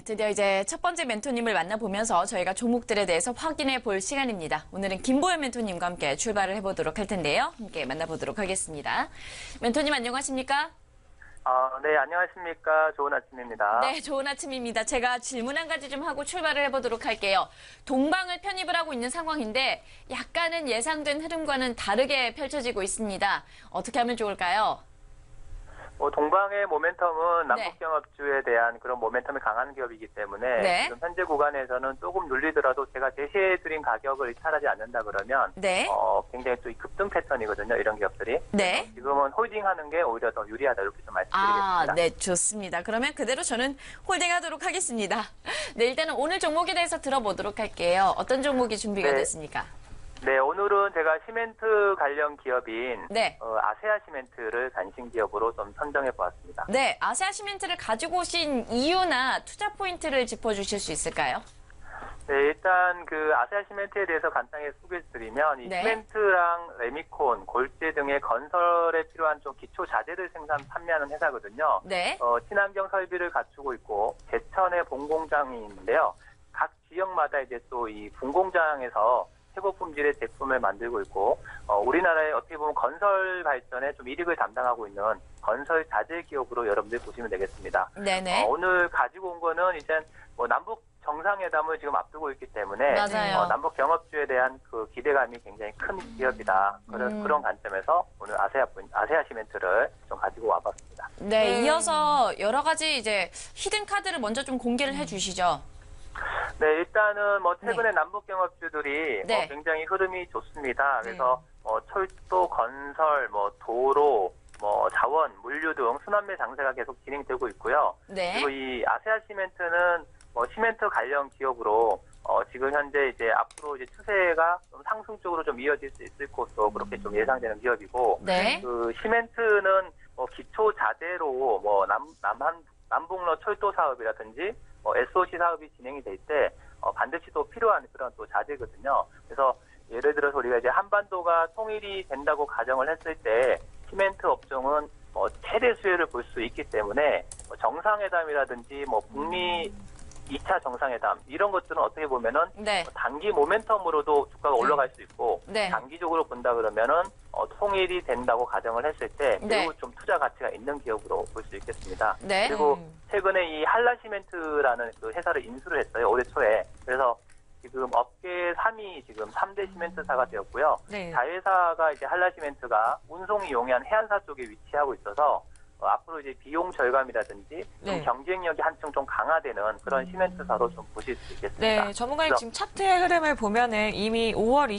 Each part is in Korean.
드디어 이제 첫 번째 멘토님을 만나보면서 저희가 종목들에 대해서 확인해 볼 시간입니다. 오늘은 김보현 멘토님과 함께 출발을 해보도록 할 텐데요. 함께 만나보도록 하겠습니다. 멘토님 안녕하십니까? 네, 안녕하십니까. 좋은 아침입니다. 네, 좋은 아침입니다. 제가 질문 한 가지 좀 하고 출발을 해보도록 할게요. 동방을 편입을 하고 있는 상황인데 약간은 예상된 흐름과는 다르게 펼쳐지고 있습니다. 어떻게 하면 좋을까요? 동방의 모멘텀은 네. 남북경합주에 대한 그런 모멘텀이 강한 기업이기 때문에 네. 지금 현재 구간에서는 조금 눌리더라도 제가 제시해드린 가격을 이탈하지 않는다 그러면 네. 굉장히 또 급등 패턴이거든요. 이런 기업들이. 네. 지금은 홀딩하는 게 오히려 더 유리하다 이렇게 좀 말씀드리겠습니다. 네, 좋습니다. 그러면 그대로 저는 홀딩하도록 하겠습니다. 네, 일단은 오늘 종목에 대해서 들어보도록 할게요. 어떤 종목이 준비가 네. 됐습니까? 네, 오늘은 제가 시멘트 관련 기업인 네. 아세아 시멘트를 단신 기업으로 좀 선정해 보았습니다. 네, 아세아 시멘트를 가지고 오신 이유나 투자 포인트를 짚어주실 수 있을까요? 네, 일단 그 아세아 시멘트에 대해서 간단하게 소개드리면 이 네. 시멘트랑 레미콘, 골재 등의 건설에 필요한 좀 기초 자재를 생산 판매하는 회사거든요. 네. 친환경 설비를 갖추고 있고 제천에 본공장이 있는데요. 각 지역마다 이제 또 이 분공장에서 최고 품질의 제품을 만들고 있고 우리나라의 어떻게 보면 건설 발전에 좀 이익을 담당하고 있는 건설 자재 기업으로 여러분들 보시면 되겠습니다. 네네. 오늘 가지고 온 거는 이제 남북 정상회담을 지금 앞두고 있기 때문에 맞아요. 남북 경협주에 대한 그 기대감이 굉장히 큰 기업이다. 그런 관점에서 오늘 아세아 시멘트를 좀 가지고 와봤습니다. 네, 이어서 여러 가지 이제 히든 카드를 먼저 좀 공개를 해주시죠. 네, 일단은 최근에 남북 경협주들이 네. 굉장히 흐름이 좋습니다. 그래서 철도, 건설, 도로, 자원, 물류 등 순환매 장세가 계속 진행되고 있고요. 네. 그리고 이 아세아 시멘트는 시멘트 관련 기업으로 지금 현재 이제 앞으로 이제 추세가 좀 상승적으로 좀 이어질 수 있을 것으로 그렇게 좀 예상되는 기업이고, 네. 그 시멘트는 기초 자재로 남북로 철도 사업이라든지 SOC 사업이 진행이 될 때 반드시 또 필요한 그런 또 자재거든요. 그래서 예를 들어서 우리가 이제 한반도가 통일이 된다고 가정을 했을 때 시멘트 업종은 최대 수혜를 볼 수 있기 때문에 정상회담이라든지 북미 2차 정상회담 이런 것들은 어떻게 보면은 네. 단기 모멘텀으로도 주가가 올라갈 수 있고 네. 장기적으로 본다 그러면은 통일이 된다고 가정을 했을 때 네. 매우 좀 투자 가치가 있는 기업으로 볼 수 있겠습니다. 네. 그리고 최근에 이 한라시멘트라는 그 회사를 인수를 했어요. 올해 초에. 그래서 지금 업계 3위 지금 3대 시멘트사가 되었고요. 네. 자회사가 이제 한라시멘트가 운송이 용이한 해안사 쪽에 위치하고 있어서 앞으로 이제 비용 절감이라든지 좀 경쟁력이 한층 좀 강화되는 그런 시멘트사로 좀 보실 수 있겠습니다. 네, 전문가님 지금 차트의 흐름을 보면은 이미 5월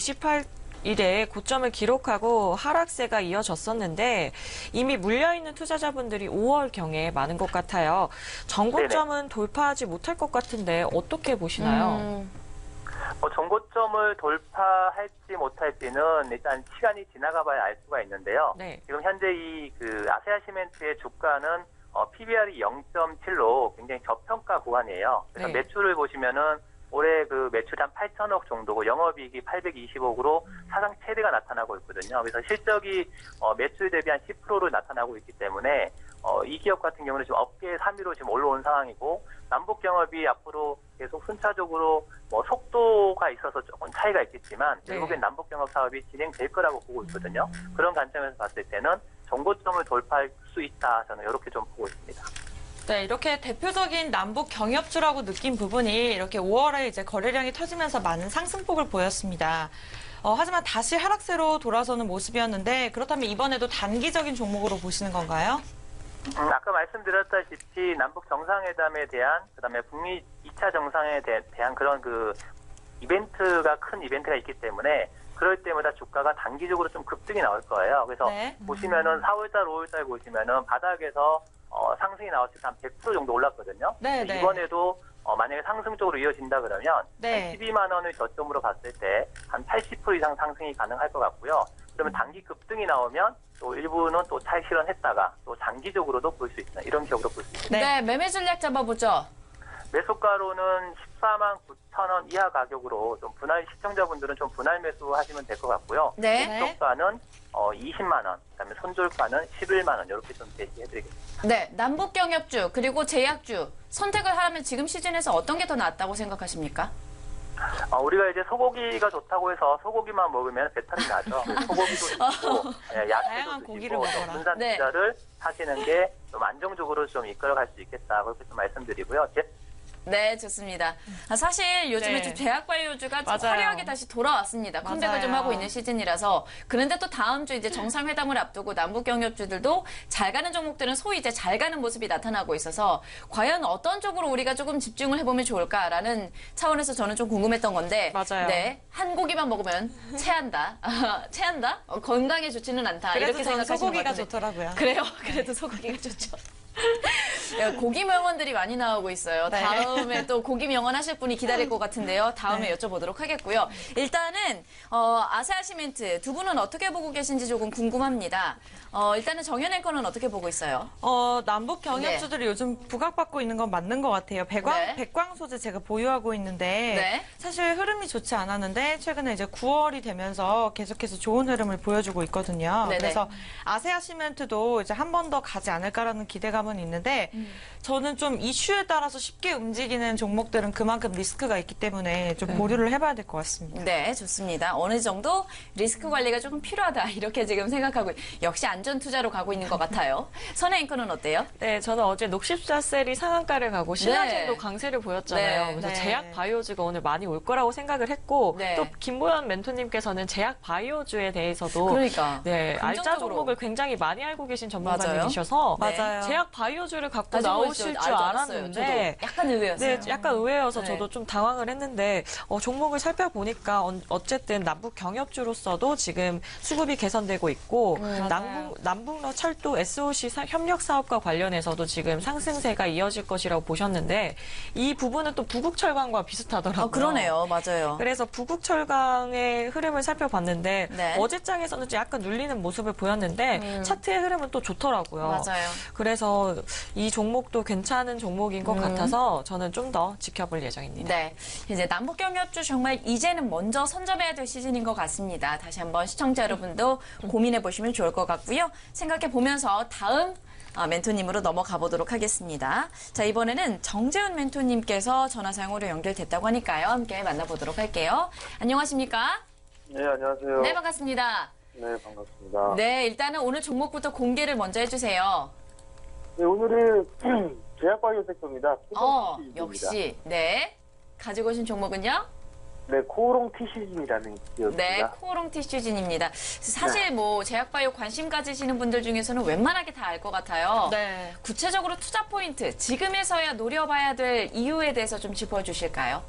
28일에 고점을 기록하고 하락세가 이어졌었는데 이미 물려있는 투자자분들이 5월경에 많은 것 같아요. 전고점은 돌파하지 못할 것 같은데 어떻게 보시나요? 전고점을 돌파할지 못할지는 일단 시간이 지나가봐야 알 수가 있는데요. 네. 지금 현재 이 그 아세아 시멘트의 주가는 PBR이 0.7로 굉장히 저평가 구간이에요. 그래서 네. 매출을 보시면은 올해 그 매출이 한 8천억 정도고 영업이익이 820억으로 사상 최대가 나타나고 있거든요. 그래서 실적이 매출 대비 한 10%로 나타나고 있기 때문에 이 기업 같은 경우는 지금 업계 3위로 지금 올라온 상황이고 남북 경협이 앞으로 계속 순차적으로 속도가 있어서 조금 차이가 있겠지만 결국엔 남북 경협 사업이 진행될 거라고 보고 있거든요. 그런 관점에서 봤을 때는 정고점을 돌파할 수 있다. 저는 이렇게 좀 보고 있습니다. 네, 이렇게 대표적인 남북 경협주라고 느낀 부분이 이렇게 5월에 이제 거래량이 터지면서 많은 상승폭을 보였습니다. 하지만 다시 하락세로 돌아서는 모습이었는데 그렇다면 이번에도 단기적인 종목으로 보시는 건가요? 아까 말씀드렸다시피 남북 정상회담에 대한 그다음에 북미 2차 정상에 대한 그런 그 큰 이벤트가 있기 때문에 그럴 때마다 주가가 단기적으로 좀 급등이 나올 거예요. 그래서 보시면은 4월달, 5월달 보시면은 바닥에서 상승이 나왔을 때 한 100% 정도 올랐거든요. 네. 이번에도 만약에 상승적으로 이어진다 그러면 네. 12만 원을 저점으로 봤을 때 한 80% 이상 상승이 가능할 것 같고요. 그러면 단기 급등이 나오면 또 일부는 또 차익 실현했다가 또 장기적으로도 볼 수 있는 이런 기업으로 볼 수 있습니다. 네, 매매 전략 잡아보죠. 매수가로는 14만 9천 원 이하 가격으로 좀 시청자분들은 좀 분할 매수하시면 될 것 같고요. 네. 목표가는 20만 원, 그다음에 손절가는 11만 원 이렇게 좀 제시해드리겠습니다. 네, 남북경협주 그리고 제약주 선택을 하라면 지금 시즌에서 어떤 게 더 낫다고 생각하십니까? 우리가 이제 소고기가 좋다고 해서 소고기만 먹으면 배탈이 나죠. 소고기도 좋고, 야채도 다양한 드시고, 고기를 먹어라. 분산 네. 투자를 하시는 게 좀 안정적으로 좀 이끌어갈 수 있겠다. 그렇게 좀 말씀드리고요. 네, 좋습니다. 사실 요즘에 네. 좀 제약바이오주가 좀 맞아요. 화려하게 다시 돌아왔습니다. 컴백을 좀 맞아요. 하고 있는 시즌이라서. 그런데 또 다음 주 이제 정상회담을 앞두고 남북경협주들도 잘 가는 종목들은 소위 이제 잘 가는 모습이 나타나고 있어서 과연 어떤 쪽으로 우리가 조금 집중을 해보면 좋을까라는 차원에서 저는 좀 궁금했던 건데. 맞아요. 네, 한 고기만 먹으면 체한다. 체한다? 건강에 좋지는 않다. 그래도 이렇게 저는 생각하시는 것 소고기가 같은데. 좋더라고요. 그래요? 그래도 소고기가 좋죠. 야, 고기 명언들이 많이 나오고 있어요. 네. 다음에 또 고기 명언 하실 분이 기다릴 것 같은데요. 다음에 여쭤보도록 하겠고요. 일단은 아세아시멘트 두 분은 어떻게 보고 계신지 조금 궁금합니다. 일단은 정현 앵커는 어떻게 보고 있어요? 남북 경협주들이 요즘 부각받고 있는 건 맞는 것 같아요. 네. 백광 소재 제가 보유하고 있는데 네. 사실 흐름이 좋지 않았는데 최근에 이제 9월이 되면서 계속해서 좋은 흐름을 보여주고 있거든요. 네네. 그래서 아세아 시멘트도 이제 한 번 더 가지 않을까라는 기대감은 있는데 저는 좀 이슈에 따라서 쉽게 움직이는 종목들은 그만큼 리스크가 있기 때문에 좀 보류를 해봐야 될 것 같습니다. 네, 좋습니다. 어느 정도 리스크 관리가 조금 필요하다. 이렇게 지금 생각하고 역시 안전 투자로 가고 있는 것 같아요. 선혜 앵커는 어때요? 네, 저는 어제 녹십자셀이 상한가를 가고 신화진도 네. 강세를 보였잖아요. 네. 그래서 네. 제약 바이오주가 오늘 많이 올 거라고 생각을 했고 네. 또 김보연 멘토님께서는 제약 바이오주에 대해서도 그러니까. 네, 알짜 긍정적으로. 종목을 굉장히 많이 알고 계신 맞아요. 전문가님이셔서 네. 맞아요. 제약 바이오주를 갖고 가지고 나오실 있어요. 줄 알았어요. 알았는데 저도 약간 의외였어요. 네, 약간 의외여서 네. 저도 좀 당황을 했는데 종목을 살펴보니까 어쨌든 남북 경협주로서도 지금 수급이 개선되고 있고 남북러 철도 SOC 협력 사업과 관련해서도 지금 상승세가 이어질 것이라고 보셨는데 이 부분은 또 부국철강과 비슷하더라고요. 그러네요. 맞아요. 그래서 부국철강의 흐름을 살펴봤는데 네. 어제장에서는 좀 약간 눌리는 모습을 보였는데 차트의 흐름은 또 좋더라고요. 맞아요. 그래서 이 종목도 괜찮은 종목인 것 같아서 저는 좀 더 지켜볼 예정입니다. 네. 이제 남북경협주 정말 이제는 먼저 선점해야 될 시즌인 것 같습니다. 다시 한번 시청자 여러분도 고민해 보시면 좋을 것 같고요. 생각해 보면서 다음 멘토님으로 넘어가 보도록 하겠습니다. 자, 이번에는 정재훈 멘토님께서 전화 사용으로 연결됐다고 하니까요. 함께 만나보도록 할게요. 안녕하십니까? 네, 안녕하세요. 네, 반갑습니다. 네, 반갑습니다. 네, 일단은 오늘 종목부터 공개를 먼저 해주세요. 네, 오늘은 제약바이오 섹터입니다. TCG입니다. 역시. 네. 가지고 오신 종목은요? 네, 코오롱 TCG라는 기업입니다. 네, 코오롱 티슈진입니다. 사실 뭐 제약바이오 관심 가지시는 분들 중에서는 웬만하게 다 알 것 같아요. 네. 구체적으로 투자 포인트, 지금에서야 노려봐야 될 이유에 대해서 좀 짚어주실까요?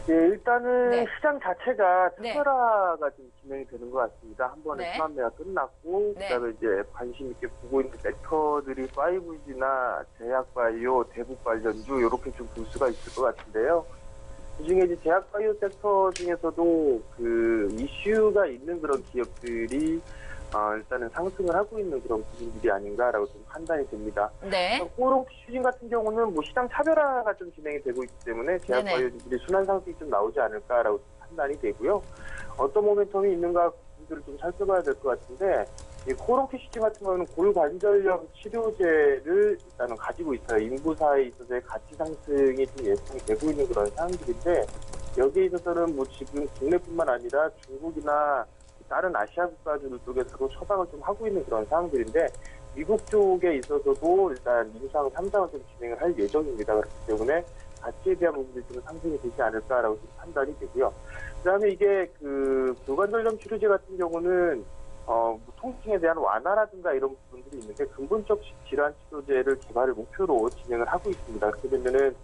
네, 일단은 네. 시장 자체가 네. 특별화가 좀 진행이 되는 것 같습니다. 한 번에 네. 순환매가 끝났고, 네. 그다음에 이제 관심 있게 보고 있는 섹터들이 5G나 제약바이오, 대북 관련주 이렇게 좀 볼 수가 있을 것 같은데요. 그중에 이제 제약바이오 섹터 중에서도 그 이슈가 있는 그런 기업들이 일단은 상승을 하고 있는 그런 부분들이 아닌가라고 좀 판단이 됩니다. 네. 코오롱 티슈진 같은 경우는 뭐 시장 차별화가 좀 진행이 되고 있기 때문에 제약바이오들이 순환 상승이 좀 나오지 않을까라고 좀 판단이 되고요. 어떤 모멘텀이 있는가 부분들을 좀 살펴봐야 될 것 같은데 이 코오롱 티슈진 같은 경우는 골관절염 치료제를 일단은 가지고 있어요. 인부사에 있어서의 가치 상승이 좀 예상이 되고 있는 그런 상황들인데 여기에 있어서는 뭐 지금 국내뿐만 아니라 중국이나 다른 아시아 국가들 쪽에서도 처방을 좀 하고 있는 그런 상황들인데 미국 쪽에 있어서도 일단 임상 3장을 좀 진행을 할 예정입니다. 그렇기 때문에 가치에 대한 부분들이 좀 상승이 되지 않을까라고 좀 판단이 되고요. 그다음에 이게 그 골관절염 치료제 같은 경우는 통증에 대한 완화라든가 이런 부분들이 있는데 근본적 질환 치료제를 개발을 목표로 진행을 하고 있습니다. 그렇게 되면은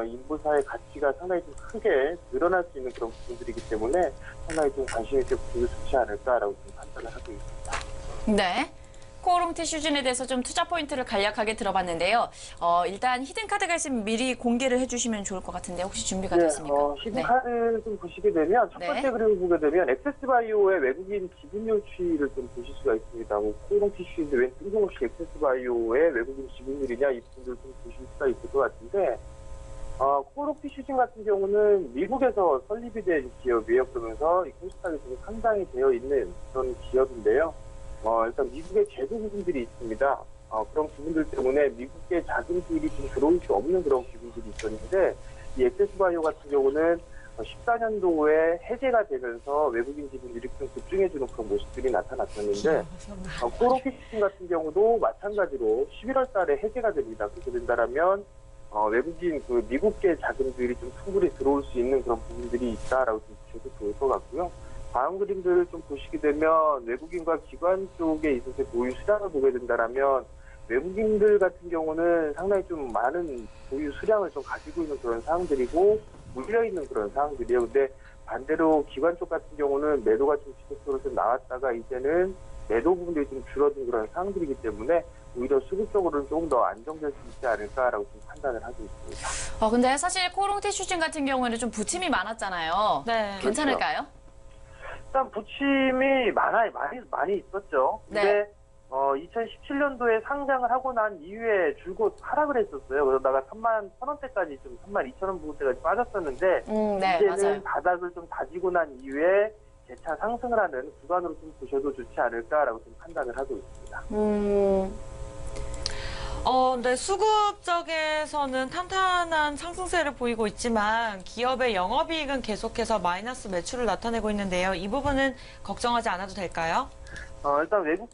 인부사의 가치가 상당히 좀 크게 늘어날 수 있는 그런 부분들이기 때문에 상당히 좀 관심 있게 보기 좋지 않을까라고 좀 판단을 하고 있습니다. 네. 코오롱 티슈진에 대해서 좀 투자 포인트를 간략하게 들어봤는데요. 일단 히든카드가 있으면 미리 공개를 해주시면 좋을 것 같은데 혹시 준비가 됐습니까? 히든카드를 좀 보시게 되면 첫 번째 네. 그림을 보게 되면 엑세스바이오의 외국인 지분 유치를 좀 보실 수가 있습니다. 뭐 코오롱 티슈인데 왜 뜬금없이 엑세스바이오의 외국인 지분율이냐 이 부분들을 좀 보실 수가 있을 것 같은데 코오롱 티슈진 같은 경우는 미국에서 설립이 된 기업이에요. 그러면서 이 코스닥이 좀 상장이 되어 있는 그런 기업인데요. 일단 미국의 제도 부분들이 있습니다. 그런 부분들 때문에 미국의 자금들이 좀 들어올 수 없는 그런 부분들이 있었는데, 이 엑세스바이오 같은 경우는 14년도에 해제가 되면서 외국인 지분들이 좀 급증해주는 그런 모습들이 나타났었는데, 코로키신 같은 경우도 마찬가지로 11월 달에 해제가 됩니다. 그렇게 된다라면 외국인 미국계 자금들이 좀 충분히 들어올 수 있는 그런 부분들이 있다라고 좀 보셔도 좋을 것 같고요. 다음 그림들을 좀 보시게 되면 외국인과 기관 쪽에 있어서 보유 수량을 보게 된다라면 외국인들 같은 경우는 상당히 좀 많은 보유 수량을 좀 가지고 있는 그런 상황들이고 물려 있는 그런 상황들이에요. 근데 반대로 기관 쪽 같은 경우는 매도가 좀 지속적으로 좀 나왔다가 이제는 매도 부분들이 좀 줄어든 그런 상황들이기 때문에 오히려 수급적으로는 조금 더 안정될 수 있지 않을까라고 좀 판단을 하고 있습니다. 근데 사실 코오롱 티슈진 같은 경우에는 좀 부침이 많았잖아요. 네. 괜찮을까요? 일단 부침이 많이 있었죠. 근데 2017년도에 상장을 하고 난 이후에 줄곧 하락을 했었어요. 그러다가 3만 1,000원대까지 좀 3만 2,000원 부분대까지 빠졌었는데 네, 이제는 맞아요. 바닥을 좀 다지고 난 이후에 재차 상승을 하는 구간으로 좀 보셔도 좋지 않을까라고 좀 판단을 하고 있습니다. 네, 수급 쪽에서는 탄탄한 상승세를 보이고 있지만 기업의 영업이익은 계속해서 마이너스 매출을 나타내고 있는데요. 이 부분은 걱정하지 않아도 될까요? 일단 외국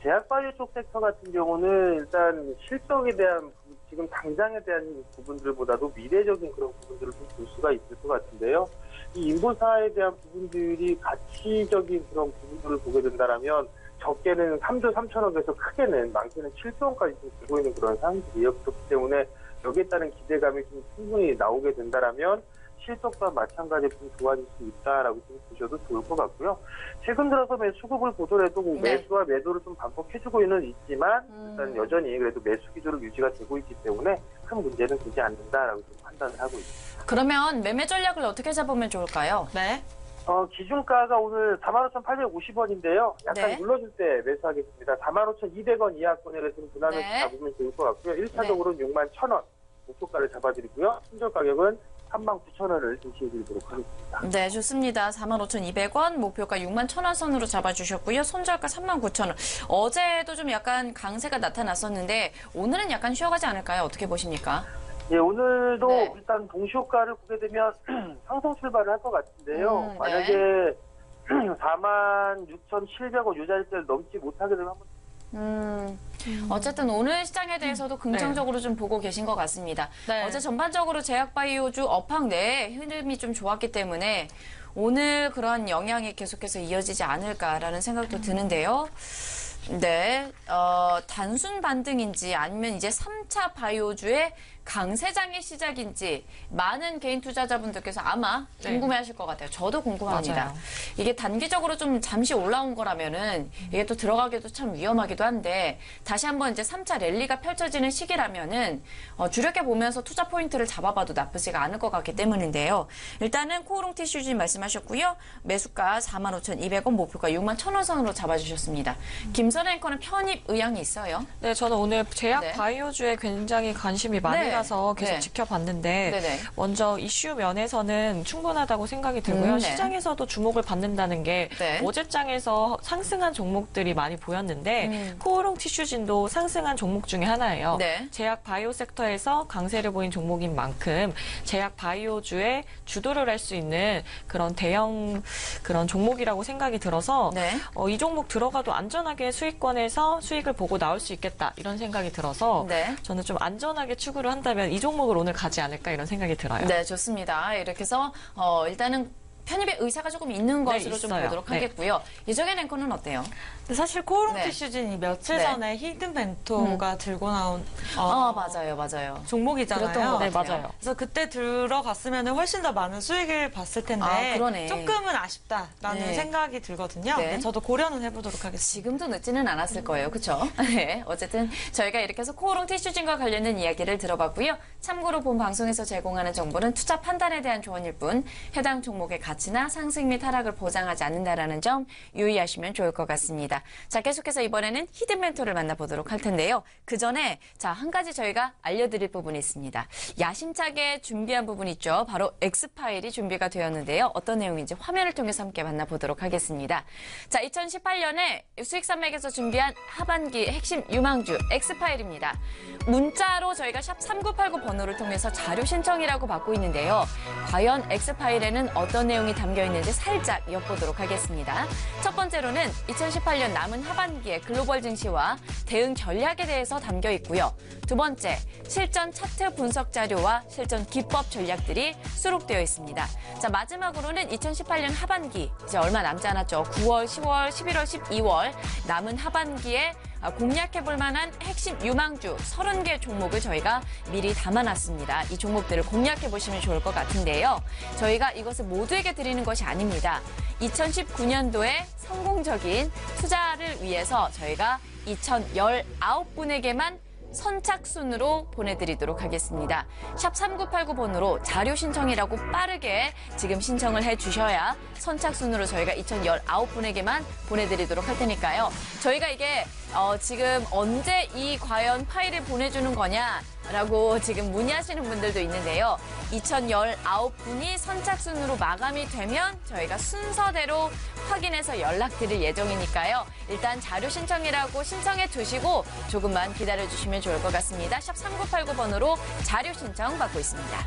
제약바이오 쪽 섹터 같은 경우는 일단 실적에 대한 지금 당장에 대한 부분들보다도 미래적인 그런 부분들을 좀 볼 수가 있을 것 같은데요. 이 인보사에 대한 부분들이 가치적인 그런 부분들을 보게 된다라면 적게는 3조 3천억에서 크게는 많게는 7조 원까지 좀 들고 있는 그런 상황들이에요. 그렇기 때문에 여기에 따른 기대감이 좀 충분히 나오게 된다라면 실적과 마찬가지로 좀 좋아질 수 있다라고 좀 보셔도 좋을 것 같고요. 최근 들어서 수급을 보더라도 매수와 매도를 좀 반복해주고 있지만 일단 여전히 그래도 매수 기조를 유지가 되고 있기 때문에 큰 문제는 되지 않는다라고 좀 판단을 하고 있습니다. 그러면 매매 전략을 어떻게 잡으면 좋을까요? 네. 기준가가 오늘 45,850원인데요. 약간 네. 눌러줄 때 매수하겠습니다. 45,200원 이하권에서 좀 무난하게 네. 잡으면 좋을 것 같고요. 1차적으로는 61,000원 목표가를 잡아드리고요. 손절 가격은 39,000원을 제시해드리도록 하겠습니다. 네, 좋습니다. 45,200원, 목표가 61,000원 선으로 잡아주셨고요. 손절가 39,000원. 어제도 좀 약간 강세가 나타났었는데 오늘은 약간 쉬어가지 않을까요? 어떻게 보십니까? 예, 오늘도 네. 일단 동시효과를 보게 되면 상승 출발을 할 것 같은데요. 네. 만약에 46,700원 요 자리대를 넘지 못하게 되면 한번 어쨌든 오늘 시장에 대해서도 긍정적으로 좀 보고 계신 것 같습니다. 네. 어제 전반적으로 제약바이오주 업황 내에 흐름이 좀 좋았기 때문에 오늘 그런 영향이 계속해서 이어지지 않을까라는 생각도 드는데요. 네, 단순 반등인지 아니면 이제 3차 바이오주의 강세장의 시작인지 많은 개인 투자자분들께서 아마 궁금해하실 것 같아요. 저도 궁금합니다. 맞아요. 이게 단기적으로 좀 잠시 올라온 거라면은 이게 또 들어가기도 참 위험하기도 한데 다시 한번 이제 3차 랠리가 펼쳐지는 시기라면은 주력해 보면서 투자 포인트를 잡아봐도 나쁘지가 않을 것 같기 때문인데요. 일단은 코오롱 티슈진 말씀하셨고요. 매수가 45,200원, 목표가 61,000원 선으로 잡아주셨습니다. 김선 앵커는 편입 의향이 있어요? 네, 저는 오늘 제약 네. 바이오주에 굉장히 관심이 많이 네. 가서 계속 네. 지켜봤는데 네네. 먼저 이슈 면에서는 충분하다고 생각이 들고요. 네. 시장에서도 주목을 받는다는 게 네. 어제장에서 상승한 종목들이 많이 보였는데 코오롱 티슈진도 상승한 종목 중에 하나예요. 네. 제약 바이오 섹터에서 강세를 보인 종목인 만큼 제약 바이오주에 주도를 할 수 있는 그런 대형 그런 종목이라고 생각이 들어서 네. 이 종목 들어가도 안전하게 수익권에서 수익을 보고 나올 수 있겠다 이런 생각이 들어서 네. 저는 좀 안전하게 추구를 한다면 이 종목을 오늘 가지 않을까 이런 생각이 들어요. 네, 좋습니다. 이렇게 해서 일단은 편입의 의사가 조금 있는 것으로 좀 있어요. 보도록 네. 하겠고요. 이정현 앵커는 어때요? 근데 사실 코오롱 네. 티슈진이 며칠 네. 전에 히든 벤토가 들고 나온 맞아요. 종목이잖아요. 그랬던 것 네, 같아요. 맞아요. 그래서 그때 들어갔으면 훨씬 더 많은 수익을 봤을 텐데 아, 그러네. 조금은 아쉽다라는 네. 생각이 들거든요. 네. 네, 저도 고려는 해보도록 하겠습니다. 지금도 늦지는 않았을 거예요. 그렇죠? 네. 어쨌든 저희가 이렇게 해서 코오롱 티슈진과 관련된 이야기를 들어봤고요. 참고로 본 방송에서 제공하는 정보는 투자 판단에 대한 조언일 뿐 해당 종목의 가치 가치나 상승 및 하락을 보장하지 않는다라는 점 유의하시면 좋을 것 같습니다. 자, 계속해서 이번에는 히든 멘토를 만나보도록 할 텐데요. 그 전에 한 가지 저희가 알려드릴 부분이 있습니다. 야심차게 준비한 부분 있죠. 바로 X파일이 준비가 되었는데요. 어떤 내용인지 화면을 통해서 함께 만나보도록 하겠습니다. 자, 2018년에 수익산맥에서 준비한 하반기 핵심 유망주 X파일입니다. 문자로 저희가 샵 3989 번호를 통해서 자료 신청이라고 받고 있는데요. 과연 X파일에는 어떤 내용이 담겨 있는지 살짝 엿보도록 하겠습니다. 첫 번째로는 2018년 남은 하반기의 글로벌 증시와 대응 전략에 대해서 담겨 있고요. 두 번째, 실전 차트 분석 자료와 실전 기법 전략들이 수록되어 있습니다. 자, 마지막으로는 2018년 하반기, 이제 얼마 남지 않았죠. 9월, 10월, 11월, 12월 남은 하반기에 공략해볼 만한 핵심 유망주 30개 종목을 저희가 미리 담아놨습니다. 이 종목들을 공략해보시면 좋을 것 같은데요. 저희가 이것을 모두에게 드리는 것이 아닙니다. 2019년도에 성공적인 투자를 위해서 저희가 2019분에게만 선착순으로 보내드리도록 하겠습니다. 샵 3989번으로 자료 신청이라고 빠르게 지금 신청을 해주셔야 선착순으로 저희가 2019분에게만 보내드리도록 할 테니까요. 저희가 이게 지금 언제 이 과연 파일을 보내주는 거냐라고 지금 문의하시는 분들도 있는데요. 2019분이 선착순으로 마감이 되면 저희가 순서대로 확인해서 연락드릴 예정이니까요. 일단 자료 신청이라고 신청해 두시고 조금만 기다려 주시면 좋을 것 같습니다. 샵 3989번으로 자료 신청 받고 있습니다.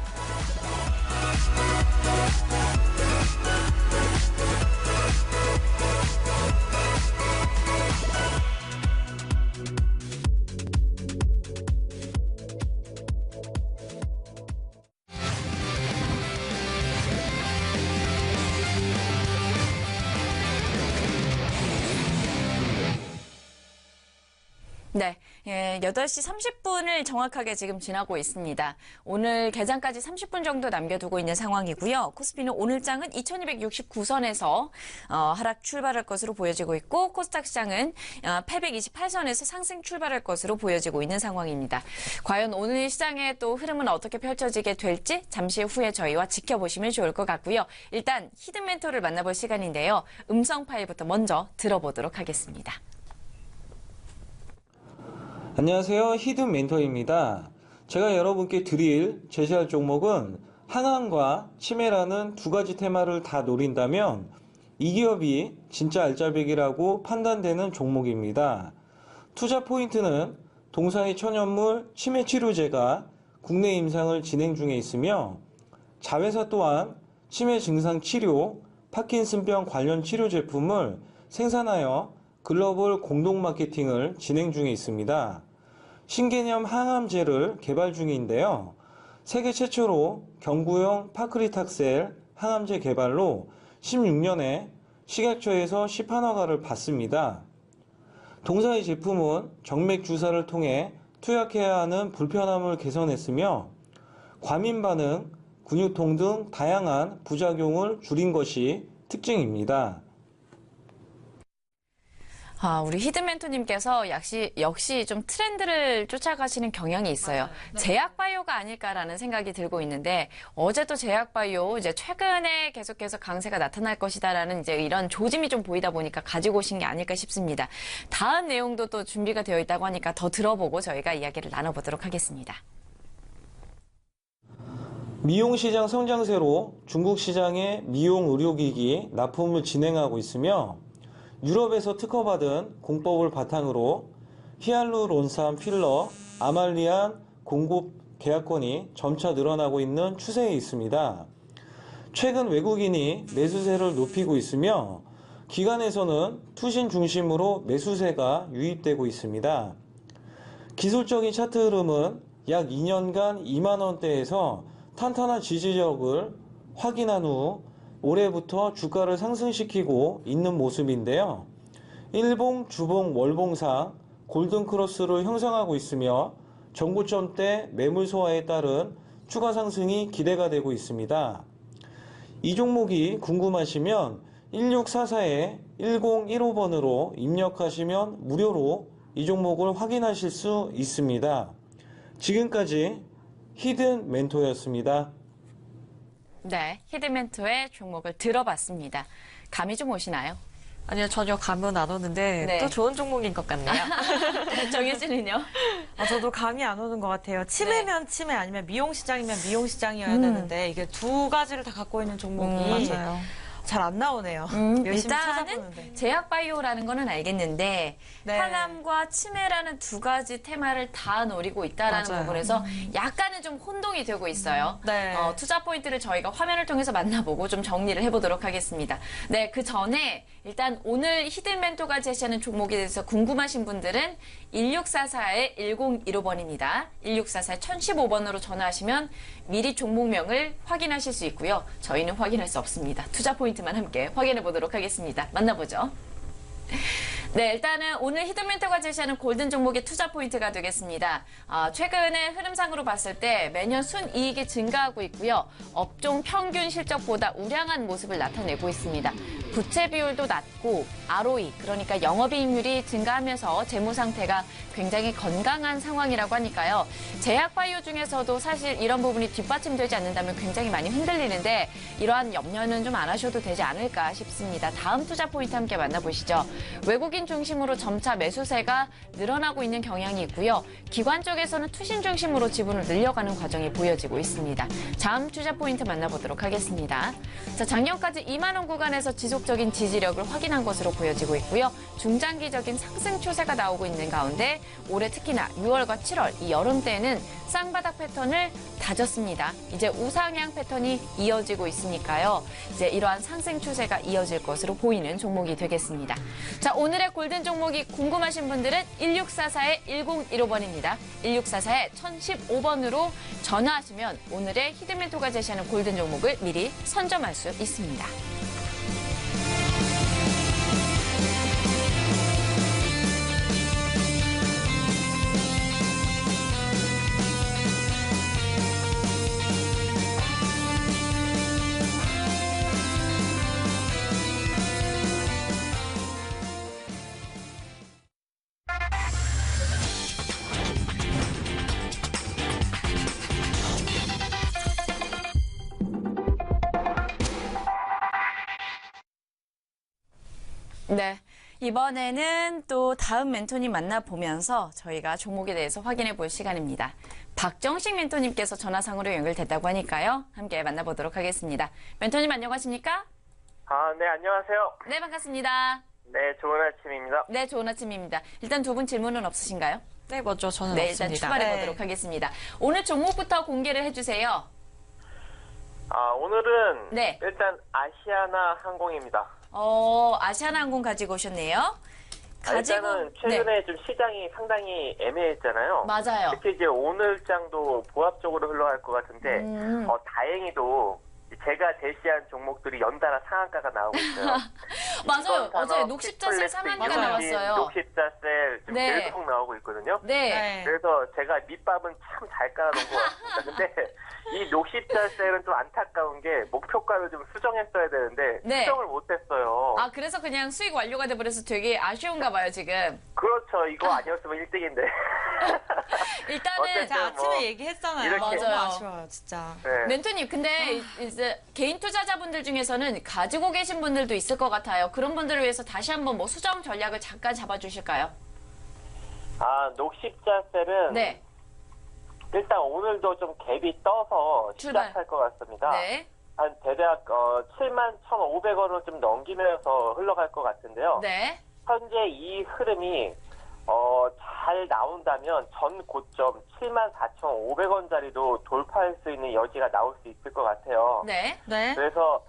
네, 8시 30분을 정확하게 지금 지나고 있습니다. 오늘 개장까지 30분 정도 남겨두고 있는 상황이고요. 코스피는 오늘장은 2269선에서 하락 출발할 것으로 보여지고 있고 코스닥 시장은 828선에서 상승 출발할 것으로 보여지고 있는 상황입니다. 과연 오늘 시장의 또 흐름은 어떻게 펼쳐지게 될지 잠시 후에 저희와 지켜보시면 좋을 것 같고요. 일단 히든 멘토를 만나볼 시간인데요. 음성 파일부터 먼저 들어보도록 하겠습니다. 안녕하세요. 히든 멘토입니다. 제가 여러분께 제시할 종목은 항암과 치매라는 두 가지 테마를 다 노린다면 이 기업이 진짜 알짜배기라고 판단되는 종목입니다. 투자 포인트는 동사의 천연물 치매 치료제가 국내 임상을 진행 중에 있으며 자회사 또한 치매 증상 치료, 파킨슨병 관련 치료 제품을 생산하여 글로벌 공동 마케팅을 진행 중에 있습니다. 신개념 항암제를 개발 중인데요. 세계 최초로 경구용 파크리탁셀 항암제 개발로 16년에 식약처에서 시판허가를 받습니다. 동사의 제품은 정맥 주사를 통해 투약해야 하는 불편함을 개선했으며 과민 반응, 근육통 등 다양한 부작용을 줄인 것이 특징입니다. 우리 히든멘토님께서 역시 좀 트렌드를 쫓아가시는 경향이 있어요. 네. 제약바이오가 아닐까라는 생각이 들고 있는데 어제도 제약바이오 이제 최근에 계속해서 강세가 나타날 것이다라는 이제 이런 조짐이 좀 보이다 보니까 가지고 오신 게 아닐까 싶습니다. 다음 내용도 또 준비가 되어 있다고 하니까 더 들어보고 저희가 이야기를 나눠보도록 하겠습니다. 미용시장 성장세로 중국 시장에 미용 의료기기 납품을 진행하고 있으며 유럽에서 특허받은 공법을 바탕으로 히알루론산 필러, 아말리안 공급 계약건이 점차 늘어나고 있는 추세에 있습니다. 최근 외국인이 매수세를 높이고 있으며 기관에서는 투신 중심으로 매수세가 유입되고 있습니다. 기술적인 차트 흐름은 약 2년간 2만원대에서 탄탄한 지지력을 확인한 후 올해부터 주가를 상승시키고 있는 모습인데요. 일봉, 주봉, 월봉상 골든크로스를 형성하고 있으며 정고점대 매물 소화에 따른 추가 상승이 기대가 되고 있습니다. 이 종목이 궁금하시면 1644-1015번으로 입력하시면 무료로 이 종목을 확인하실 수 있습니다. 지금까지 히든 멘토였습니다. 네, 히든멘토의 종목을 들어봤습니다. 감이 좀 오시나요? 아니요, 전혀 감은 안 오는데 네. 또 좋은 종목인 것 같네요. 정혜 씨는요? 저도 감이 안 오는 것 같아요. 치매면 치매 아니면 미용 시장이면 미용 시장이어야 되는데 이게 두 가지를 다 갖고 있는 종목이 맞아요. 잘 안 나오네요. 열심히 일단은 찾아보는데. 제약바이오라는 거는 알겠는데 네. 항암과 치매라는 두 가지 테마를 다 노리고 있다라는 맞아요. 부분에서 약간은 좀 혼동이 되고 있어요. 네. 투자 포인트를 저희가 화면을 통해서 만나보고 좀 정리를 해보도록 하겠습니다. 네, 그 전에 일단 오늘 히든멘토가 제시하는 종목에 대해서 궁금하신 분들은 1644-1015번입니다. 1644-1015번으로 전화하시면 미리 종목명을 확인하실 수 있고요. 저희는 확인할 수 없습니다. 투자 포인트만 함께 확인해 보도록 하겠습니다. 만나보죠. 네, 일단은 오늘 히든멘토가 제시하는 골든 종목의 투자 포인트가 되겠습니다. 최근에 흐름상으로 봤을 때 매년 순이익이 증가하고 있고요. 업종 평균 실적보다 우량한 모습을 나타내고 있습니다. 부채 비율도 낮고 ROE, 그러니까 영업이익률이 증가하면서 재무 상태가 굉장히 건강한 상황이라고 하니까요. 제약바이오 중에서도 사실 이런 부분이 뒷받침되지 않는다면 굉장히 많이 흔들리는데 이러한 염려는 좀 안 하셔도 되지 않을까 싶습니다. 다음 투자 포인트 함께 만나보시죠. 외국인 중심으로 점차 매수세가 늘어나고 있는 경향이 있고요. 기관 쪽에서는 투신 중심으로 지분을 늘려가는 과정이 보여지고 있습니다. 다음 투자 포인트 만나보도록 하겠습니다. 자, 작년까지 2만 원 구간에서 지속적인 지지력을 확인한 것으로 보여지고 있고요. 중장기적인 상승 추세가 나오고 있는 가운데 올해 특히나 6월과 7월 이 여름 때는 쌍바닥 패턴을 다졌습니다. 이제 우상향 패턴이 이어지고 있으니까요. 이제 이러한 상승 추세가 이어질 것으로 보이는 종목이 되겠습니다. 자, 오늘의 골든 종목이 궁금하신 분들은 1644-1015번입니다. 1644-1015번으로 전화하시면 오늘의 히든멘토가 제시하는 골든 종목을 미리 선점할 수 있습니다. 네. 이번에는 또 다음 멘토님 만나보면서 저희가 종목에 대해서 확인해 볼 시간입니다. 박정식 멘토님께서 전화상으로 연결됐다고 하니까요. 함께 만나보도록 하겠습니다. 멘토님 안녕하십니까? 네, 안녕하세요. 네, 반갑습니다. 네, 좋은 아침입니다. 네, 좋은 아침입니다. 일단 두 분 질문은 없으신가요? 네, 먼저 저는 네, 일단 없습니다. 출발해 네. 보도록 하겠습니다. 오늘 종목부터 공개를 해주세요. 오늘은 네. 일단 아시아나 항공입니다. 아시아나항공 가지고 오셨네요. 일단은 최근에 좀 시장이 상당히 애매했잖아요. 맞아요. 특히 이제 오늘장도 보합적으로 흘러갈 것 같은데 다행히도 제가 제시한 종목들이 연달아 상한가가 나오고 있어요. 맞아요. 어제 녹십자셀 3한가 나왔어요. 녹십자셀 좀 네. 계속 나오고 있거든요. 네. 그래서 제가 밑밥은 참 잘 깔아놓은 것 같습니다. 근데 이 녹십자셀은 좀 안타까운 게 목표가를 좀 수정했어야 되는데 네. 수정을 못했어요. 그래서 그냥 수익 완료가 돼버려서 되게 아쉬운가 봐요, 지금. 그렇죠. 이거 아니었으면 1등인데. 일단은 어쨌든 제가 아침에 뭐 얘기했잖아요. 이렇게- 너무 맞아요. 아쉬워요, 진짜. 네. 멘토님, 근데 이제 개인 투자자분들 중에서는 가지고 계신 분들도 있을 것 같아요. 그런 분들을 위해서 다시 한번 뭐 수정 전략을 잠깐 잡아주실까요? 녹십자셀은 네. 일단 오늘도 좀 갭이 떠서 출발. 시작할 것 같습니다. 네. 한 대략 71,500원을 좀 넘기면서 흘러갈 것 같은데요. 네. 현재 이 흐름이 잘 나온다면 전 고점 74,500원짜리도 돌파할 수 있는 여지가 나올 수 있을 것 같아요. 네. 네. 그래서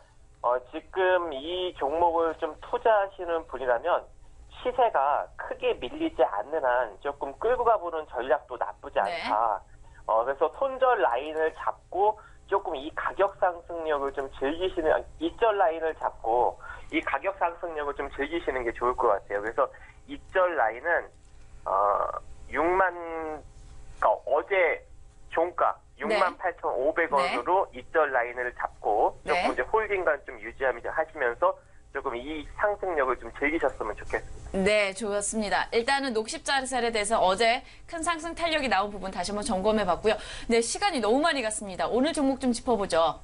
지금 이 종목을 좀 투자하시는 분이라면 시세가 크게 밀리지 않는 한 조금 끌고 가보는 전략도 나쁘지 네. 않다. 그래서 손절 라인을 잡고 조금 이 가격 상승력을 좀 즐기시는, 이절 라인을 잡고 이 가격 상승력을 좀 즐기시는 게 좋을 것 같아요. 그래서 이절 라인은 6만, 어제 종가 네. 68,500원으로 이절 라인을 잡고 조금 네. 이제 홀딩감 좀 유지하시면서 조금 이 상승력을 좀 즐기셨으면 좋겠습니다. 네, 좋았습니다. 일단은 녹십자셀에 대해서 어제 큰 상승 탄력이 나온 부분 다시 한번 점검해 봤고요. 네, 시간이 너무 많이 갔습니다. 오늘 종목 좀 짚어보죠.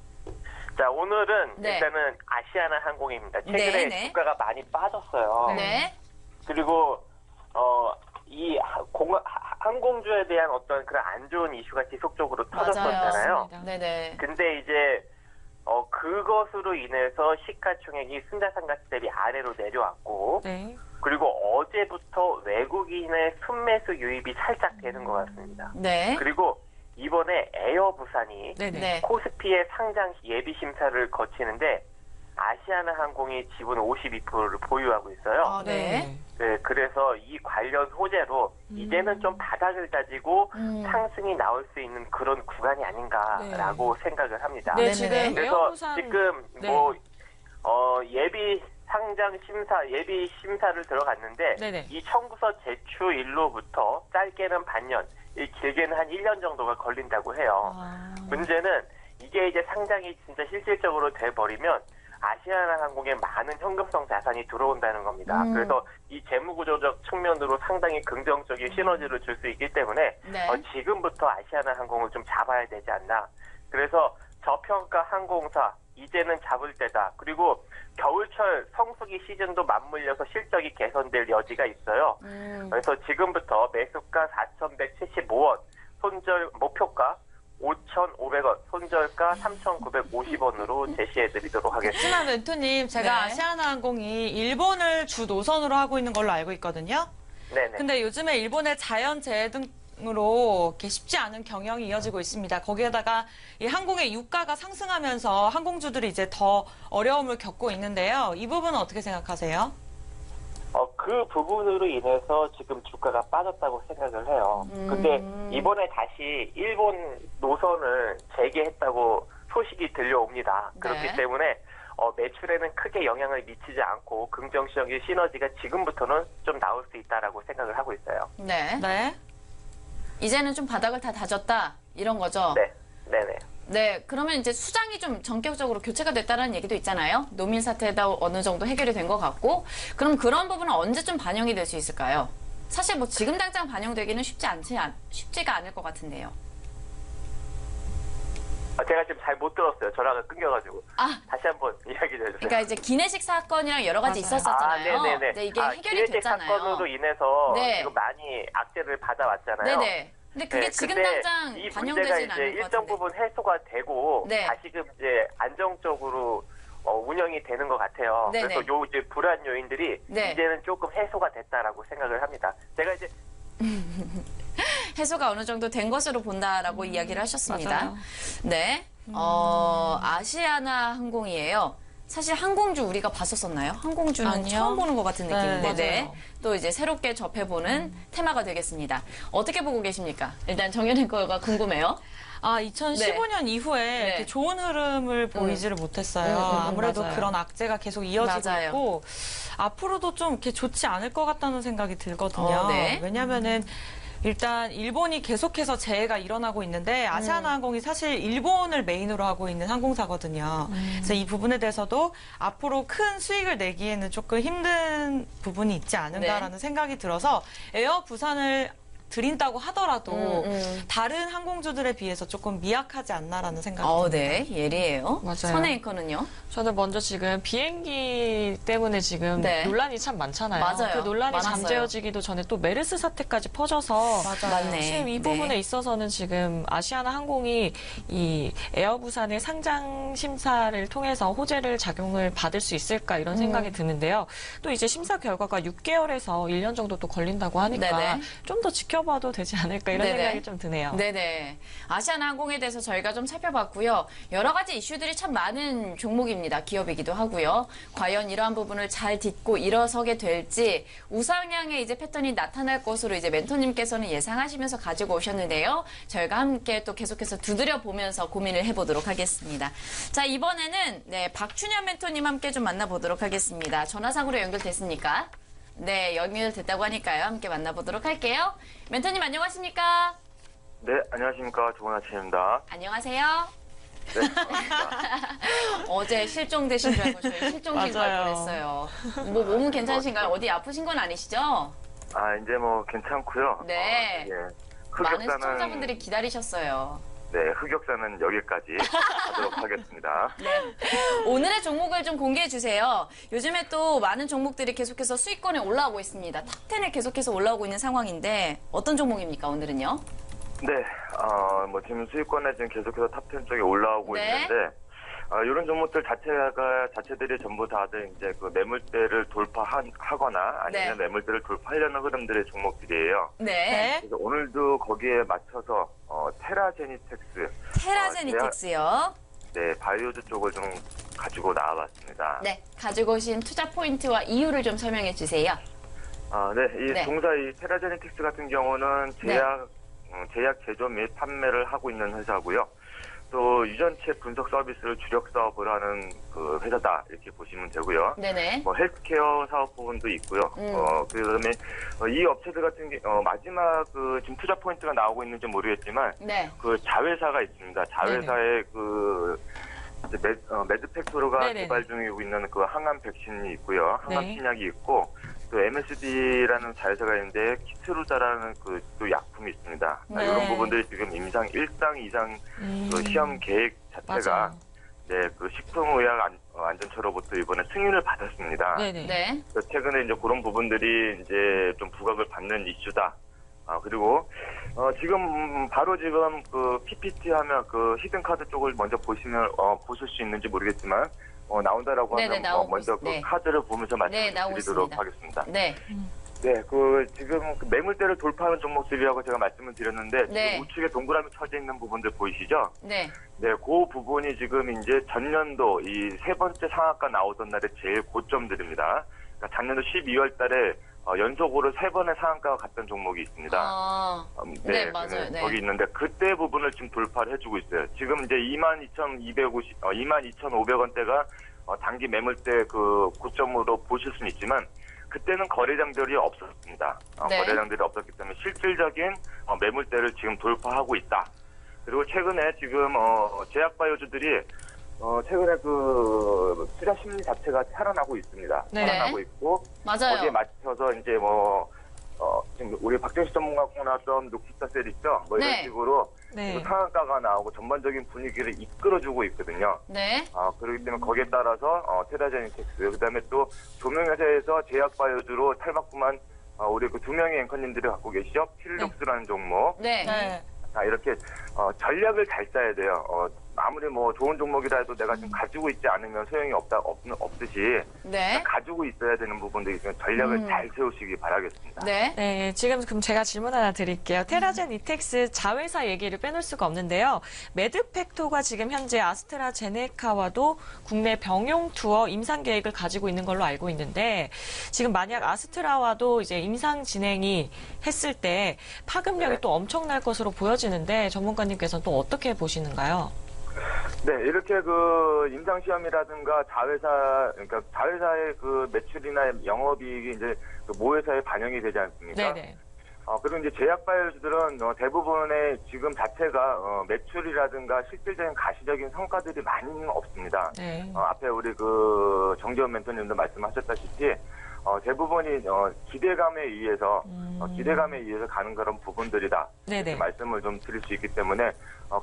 자, 오늘은 네. 일단은 아시아나 항공입니다. 최근에 네, 네. 주가가 많이 빠졌어요. 네. 그리고 이 항공주에 대한 어떤 그런 안 좋은 이슈가 지속적으로 터졌었잖아요. 맞습니다. 네네. 근데 이제 그것으로 인해서 시가총액이 순자산가치 대비 아래로 내려왔고, 네. 그리고 어제부터 외국인의 순매수 유입이 살짝 되는 것 같습니다. 네. 그리고 이번에 에어부산이 네네. 네. 코스피의 상장 예비 심사를 거치는데 아시아나 항공이 지분 52%를 보유하고 있어요. 아, 네. 네, 그래서 이 관련 호재로 이제는 좀 바닥을 다지고 상승이 나올 수 있는 그런 구간이 아닌가라고 생각을 합니다. 네, 네네네. 지금 그래서 에어부산 지금 네. 예비 상장 심사, 예비 심사를 들어갔는데 네네. 이 청구서 제출일로부터 짧게는 반년, 길게는 한 1년 정도가 걸린다고 해요. 아. 문제는 이게 이제 상장이 진짜 실질적으로 돼버리면 아시아나 항공에 많은 현금성 자산이 들어온다는 겁니다. 그래서 이 재무구조적 측면으로 상당히 긍정적인 시너지를 줄 수 있기 때문에 네. 지금부터 아시아나 항공을 좀 잡아야 되지 않나. 그래서 저평가 항공사 이제는 잡을 때다. 그리고 겨울철 성수기 시즌도 맞물려서 실적이 개선될 여지가 있어요. 그래서 지금부터 매수가 4,175원, 손절 목표가 5,500원, 손절가 3,950원으로 제시해드리도록 하겠습니다. 하지만 멘토님, 제가 네. 아시아나항공이 일본을 주 노선으로 하고 있는 걸로 알고 있거든요. 네네. 근데 요즘에 일본의 자연재해 등으로 이렇게 쉽지 않은 경영이 이어지고 있습니다. 거기에다가 이 항공의 유가가 상승하면서 항공주들이 이제 더 어려움을 겪고 있는데요. 이 부분은 어떻게 생각하세요? 그 부분으로 인해서 지금 주가가 빠졌다고 생각을 해요. 근데 이번에 다시 일본 노선을 재개했다고 소식이 들려옵니다. 그렇기 네. 때문에 매출에는 크게 영향을 미치지 않고 긍정적인 시너지가 지금부터는 좀 나올 수 있다라고 생각을 하고 있어요. 네. 네. 이제는 좀 바닥을 다 다졌다. 이런 거죠? 네, 네네. 네, 그러면 이제 수장이 좀 전격적으로 교체가 됐다는 얘기도 있잖아요. 노민 사태도 어느 정도 해결이 된 것 같고, 그럼 그런 부분은 언제쯤 반영이 될 수 있을까요? 사실 뭐 지금 당장 반영되기는 쉽지가 않을 것 같은데요. 제가 지금 잘 못 들었어요. 전화가 끊겨가지고. 아. 다시 한번 이야기 해주세요. 그러니까 이제 기내식 사건이랑 여러 가지 맞아요. 있었었잖아요. 네네네. 네, 이게 해결이 기내식 됐잖아요. 사건으로 인해서 네. 지금 많이 악재를 받아왔잖아요. 네네. 근데 그게 네, 지금 근데 당장 이 문제가 반영되지는 이제 않을 것 일정 같은데. 부분 해소가 되고 네. 다시금 이제 안정적으로 운영이 되는 것 같아요. 네네. 그래서 요 이제 불안 요인들이 네. 이제는 조금 해소가 됐다라고 생각을 합니다. 제가 이제 해소가 어느 정도 된 것으로 본다라고 이야기를 하셨습니다. 맞아요. 네. 아시아나 항공이에요. 사실 항공주 우리가 봤었었나요? 항공주는 아니요. 처음 보는 것 같은 느낌인데, 네, 맞아요. 또 이제 새롭게 접해보는 테마가 되겠습니다. 어떻게 보고 계십니까? 일단 정연의 거가 궁금해요. 2015년 이후에 네. 이렇게 좋은 흐름을 보이지를 못했어요. 아무래도 맞아요. 그런 악재가 계속 이어지고 맞아요. 있고 앞으로도 좀 이렇게 좋지 않을 것 같다는 생각이 들거든요. 네. 왜냐하면은 일단 일본이 계속해서 재해가 일어나고 있는데 아시아나항공이 사실 일본을 메인으로 하고 있는 항공사거든요. 그래서 이 부분에 대해서도 앞으로 큰 수익을 내기에는 조금 힘든 부분이 있지 않은가라는 생각이 들어서 에어 부산을 드린다고 하더라도 다른 항공주들에 비해서 조금 미약하지 않나라는 생각이 듭니다. 네. 예리해요. 맞아요. 선혜 앵커는요? 저는 먼저 지금 비행기 때문에 지금 네. 논란이 참 많잖아요. 맞아요. 그 논란이 많았어요. 잠재워지기도 전에 또 메르스 사태까지 퍼져서 맞네. 지금 이 부분에 있어서는 지금 아시아나 항공이 이 에어부산의 상장 심사를 통해서 호재를 작용을 받을 수 있을까 이런 생각이 드는데요. 또 이제 심사 결과가 6개월에서 1년 정도 또 걸린다고 하니까 네네. 좀 더 지켜봐도 되지 않을까 이런 네네. 생각이 좀 드네요. 네네. 아시아나 항공에 대해서 저희가 좀 살펴봤고요. 여러 가지 이슈들이 참 많은 종목입니다. 기업이기도 하고요. 과연 이러한 부분을 잘 딛고 일어서게 될지 우상향의 이제 패턴이 나타날 것으로 이제 멘토님께서는 예상하시면서 가지고 오셨는데요. 저희가 함께 또 계속해서 두드려 보면서 고민을 해보도록 하겠습니다. 자, 이번에는 네, 박춘현 멘토님 함께 좀 만나보도록 하겠습니다. 전화상으로 연결됐습니까? 네, 연결됐다고 하니까요. 함께 만나보도록 할게요. 멘토님 안녕하십니까? 네, 안녕하십니까. 좋은 아침입니다. 안녕하세요. 네, 반갑습니다. 어제 실종되신 줄 알고 저희 실종신 줄 맞아요. 뻔했어요. 뭐 몸은 괜찮으신가요? 어디 아프신 건 아니시죠? 이제 뭐 괜찮고요. 네. 예. 많은 흑역사는 시청자분들이 기다리셨어요. 네, 흑역사는 여기까지 하도록 하겠습니다. 오늘의 종목을 좀 공개해 주세요. 요즘에 또 많은 종목들이 계속해서 수익권에 올라오고 있습니다. 탑10에 계속해서 올라오고 있는 상황인데 어떤 종목입니까, 오늘은요? 네, 뭐 지금 수익권에 지금 계속해서 탑10 쪽에 올라오고 네. 있는데, 이런 종목들 자체들이 전부 다들 이제 그 매물대를 돌파하거나 아니면 네. 매물대를 돌파하려는 흐름들의 종목들이에요. 네. 그래서 오늘도 거기에 맞춰서 테라제니텍스, 테라제니텍스요. 네, 바이오즈 쪽을 좀 가지고 나와봤습니다. 네. 가지고 오신 투자 포인트와 이유를 좀 설명해 주세요. 네, 이 네. 동사 이 테라제니텍스 같은 경우는 제약 제조 및 판매를 하고 있는 회사고요. 또 유전체 분석 서비스를 주력 사업을 하는 그 회사다 이렇게 보시면 되고요. 네네. 뭐 헬스케어 사업 부분도 있고요. 그다음에 이 업체들 같은 마지막 그 지금 투자 포인트가 나오고 있는지 모르겠지만 네. 그 자회사가 있습니다. 자회사의 그 메드팩토르가 네네네. 개발 중이고 있는 그 항암 백신이 있고요. 항암 네. 신약이 있고 또 MSD라는 자회사가 있는데 키트루자라는 그 또 약품이 있습니다. 네. 이런 부분들이 지금 임상 1상, 2상 그 시험 계획 자체가 맞아요. 네, 그 식품의약 안전처로부터 이번에 승인을 받았습니다. 네네. 네. 그래서 최근에 이제 그런 부분들이 이제 좀 부각을 받는 이슈다. 그리고 지금 바로 지금 그 PPT 하면 그 히든 카드 쪽을 먼저 보시면 보실 수 있는지 모르겠지만 나온다라고 네네, 하면 나오고 먼저 네. 그 카드를 보면서 네, 나오고 말씀드리도록 있습니다. 하겠습니다. 네. 네, 그 지금 그 매물대를 돌파하는 종목들이라고 제가 말씀을 드렸는데 네. 지금 우측에 동그라미 쳐져 있는 부분들 보이시죠? 네. 네, 그 부분이 지금 이제 전년도 이 세 번째 상한가 나오던 날의 제일 고점들입니다. 그러니까 작년도 12월 달에 연속으로 세 번의 상한가가 갔던 종목이 있습니다. 네, 맞아요. 네. 거기 있는데 그때 부분을 지금 돌파를 해주고 있어요. 지금 이제 22,500원대가 단기 매물대 그 고점으로 보실 수는 있지만 그때는 거래량들이 없었습니다. 네. 거래량들이 없었기 때문에 실질적인 매물대를 지금 돌파하고 있다. 그리고 최근에 지금 제약바이오주들이 최근에 그 투자 심리 자체가 살아나고 있습니다. 네. 살아나고 있고 맞아요. 거기에 맞춰서 이제 지금 우리 박정식 전문가가 나왔던 녹시타셀 있죠? 뭐 이런 네. 식으로 네. 상한가가 나오고 전반적인 분위기를 이끌어주고 있거든요. 네. 그렇기 때문에 거기에 따라서 테라제니텍스, 그다음에 또 조명회사에서 제약바이오주로 탈바꿈한 우리 그 두 명의 앵커님들이 갖고 계시죠? 필룩스라는 종목. 네. 네. 이렇게 전략을 잘 짜야 돼요. 아무리 뭐 좋은 종목이라 해도 내가 지금 가지고 있지 않으면 소용이 없듯이 네. 가지고 있어야 되는 부분들이 있으면 전략을 잘 세우시기 바라겠습니다. 네. 네, 지금 그럼 제가 질문 하나 드릴게요. 테라젠 이텍스 자회사 얘기를 빼놓을 수가 없는데요. 매드팩토가 지금 현재 아스트라제네카와도 국내 병용 투어 임상 계획을 가지고 있는 걸로 알고 있는데 지금 만약 아스트라와도 이제 임상 진행이 했을 때 파급력이 또 엄청날 것으로 보여지는데 전문가님께서는 또 어떻게 보시는가요? 네, 이렇게 그 임상시험이라든가 그러니까 자회사의 그 매출이나 영업이익이 이제 그 모회사에 반영이 되지 않습니까? 네네. 그리고 이제 제약바이오주들은 대부분의 지금 자체가 매출이라든가 실질적인 가시적인 성과들이 많이는 없습니다. 네. 앞에 우리 그 정재원 멘토님도 말씀하셨다시피 대부분이 기대감에 의해서 가는 그런 부분들이다. 네네. 이렇게 말씀을 좀 드릴 수 있기 때문에